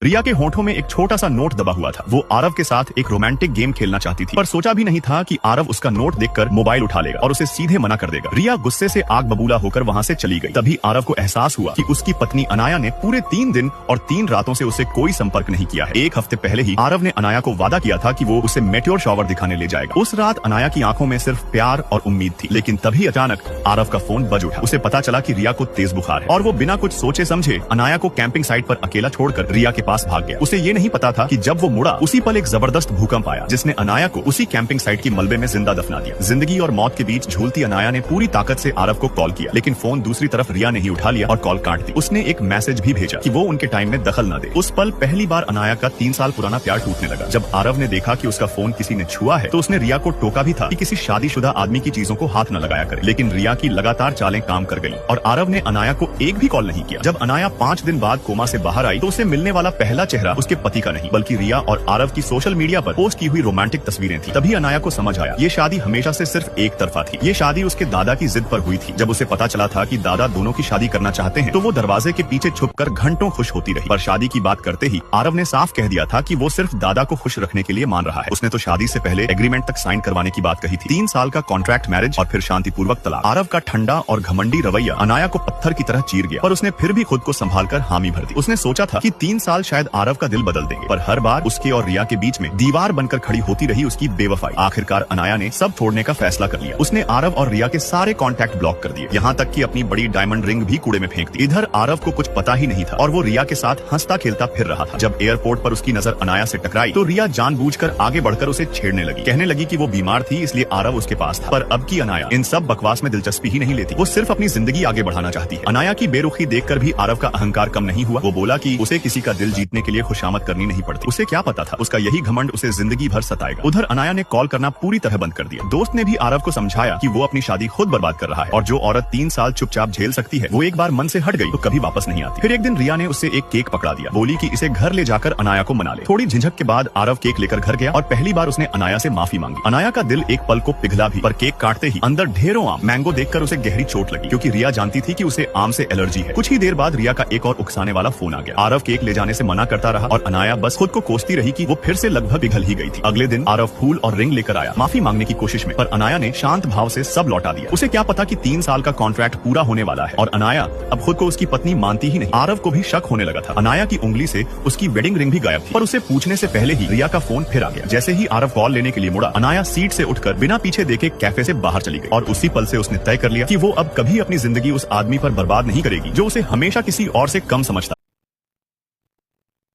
रिया के होंठों में एक छोटा सा नोट दबा हुआ था। वो आरव के साथ एक रोमांटिक गेम खेलना चाहती थी, पर सोचा भी नहीं था कि आरव उसका नोट देखकर मोबाइल उठा लेगा और उसे सीधे मना कर देगा। रिया गुस्से से आग बबूला होकर वहाँ से चली गई। तभी आरव को एहसास हुआ कि उसकी पत्नी अनाया ने पूरे 3 दिन और 3 रातों से उसे कोई संपर्क नहीं किया है। 1 हफ्ते पहले ही आरव ने अनाया को वादा किया था कि वो उसे मेट्योर शॉवर दिखाने ले जाएगा। उस रात अनाया की आंखों में सिर्फ प्यार और उम्मीद थी, लेकिन तभी अचानक आरव का फोन बज उठा। उसे पता चला कि रिया को तेज बुखार है और वो बिना कुछ सोचे समझे अनाया को कैंपिंग साइट पर अकेला छोड़कर रिया के पास भाग गया। उसे ये नहीं पता था कि जब वो मुड़ा उसी पल एक जबरदस्त भूकंप आया, जिसने अनाया को उसी कैंपिंग साइट की मलबे में जिंदा दफना दिया। जिंदगी और मौत के बीच झूलती अनाया ने पूरी ताकत से आरव को कॉल किया, लेकिन फोन दूसरी तरफ रिया ने ही उठा लिया और कॉल काट दी। उसने एक मैसेज भी भेजा कि वो उनके टाइम में दखल न दे। उस पल पहली बार अनाया का 3 साल पुराना प्यार टूटने लगा। जब आरव ने देखा कि उसका फोन किसी ने छुआ है, तो उसने रिया को टोका भी था कि किसी शादीशुदा आदमी की चीजों को हाथ न लगाया करे। लेकिन रिया की लगातार चालें काम कर गई और आरव ने अनाया को एक भी कॉल नहीं किया। जब अनाया 5 दिन बाद कोमा से बाहर आई, तो उसे मिलने वाला पहला चेहरा उसके पति का नहीं, बल्कि रिया और आरव की सोशल मीडिया पर पोस्ट की हुई रोमांटिक तस्वीरें थी। तभी अनाया को समझ आया, ये शादी हमेशा से सिर्फ एक तरफा थी। ये शादी उसके दादा की जिद पर हुई थी। जब उसे पता चला था कि दादा दोनों की शादी करना चाहते हैं, तो वो दरवाजे के पीछे छुपकर घंटों खुश होती रही। पर शादी की बात करते ही आरव ने साफ कह दिया था कि वो सिर्फ दादा को खुश रखने के लिए मान रहा है। उसने तो शादी से पहले एग्रीमेंट तक साइन करवाने की बात कही थी। 3 साल का कॉन्ट्रैक्ट मैरिज और फिर शांतिपूर्वक तलाक। आरव का ठंडा और घमंडी रवैया अनाया को पत्थर की तरह चीर गया, पर उसने फिर भी खुद को संभाल कर हामी भर दी। उसने सोचा था कि 3 साल शायद आरव का दिल बदल देंगे, पर हर बार उसके और रिया के बीच में दीवार बनकर खड़ी होती रही उसकी बेवफाई। आखिरकार अनाया ने सब छोड़ने का फैसला कर लिया। उसने आरव और रिया के सारे कॉन्टैक्ट ब्लॉक कर दिए, यहाँ तक कि अपनी बड़ी डायमंड रिंग भी कूड़े में फेंक दी। इधर आरव को कुछ पता ही नहीं था और वो रिया के साथ हंसता खेलता फिर रहा था। जब एयरपोर्ट पर उसकी नजर अनाया से टकराई, तो रिया जानबूझकर आगे बढ़कर उसे छेड़ने लगी। कहने लगी कि वो बीमार थी, इसलिए आरव उसके पास था। पर अब की अनाया इन सब बकवास में दिलचस्पी ही नहीं लेती। वो सिर्फ अपनी जिंदगी आगे बढ़ाना चाहती है। अनाया की बेरुखी देखकर भी आरव का अहंकार कम नहीं हुआ। वो बोला कि उसे किसी का दिल जीतने के लिए खुशामद करनी नहीं पड़ती। उसे क्या पता था, उसका यही घमंड उसे जिंदगी भर सताएगा। उधर अनाया ने कॉल करना पूरी तरह बंद कर दिया। दोस्त ने भी आरव को समझाया कि वो अपनी शादी खुद बर्बाद कर रहा है और जो औरत 3 साल चुपचाप झेल सकती है, वो एक बार मन से हट गई तो कभी वापस नहीं आती। फिर एक दिन रिया ने उससे एक केक पकड़ा दिया। बोली कि इसे घर ले जाकर अनाया को मना ले। थोड़ी झिझक के बाद आरव केक लेकर घर गया और पहली बार उसने अनाया से माफी मांगी। अनाया का दिल एक पल को पिघला भी, पर केक काटते ही अंदर ढेरों आम मैंगो देखकर उसे गहरी चोट लगी, क्योंकि रिया जानती थी कि उसे आम से एलर्जी है। कुछ ही देर बाद रिया का एक और उकसाने वाला फोन आ गया। आरव केक ले जाने से मना करता रहा और अनाया बस खुद को कोसती रही कि वो फिर से लगभग पिघल ही गई थी। अगले दिन आरव फूल और रिंग लेकर आया माफी मांगने की कोशिश में, पर अनाया ने शांत भाव से सब लौटा दिया। उसे क्या पता कि 3 साल का कॉन्ट्रैक्ट पूरा होने वाला है और अनाया अब खुद को उसकी पत्नी मानती ही नहीं। आरव को भी शक होने लगा था। अनाया की उंगली से उसकी वेडिंग रिंग भी गायब थी, पर उसे पूछने से पहले ही रिया का फोन फिर आ गया। जैसे ही आरव कॉल लेने के लिए मुड़ा, अनाया सीट से उठकर बिना पीछे देखे कैफे से बाहर चली गई और उसी पल से उसने तय कर लिया कि वो अब कभी अपनी जिंदगी उस आदमी पर बर्बाद नहीं करेगी जो उसे हमेशा किसी और से कम समझता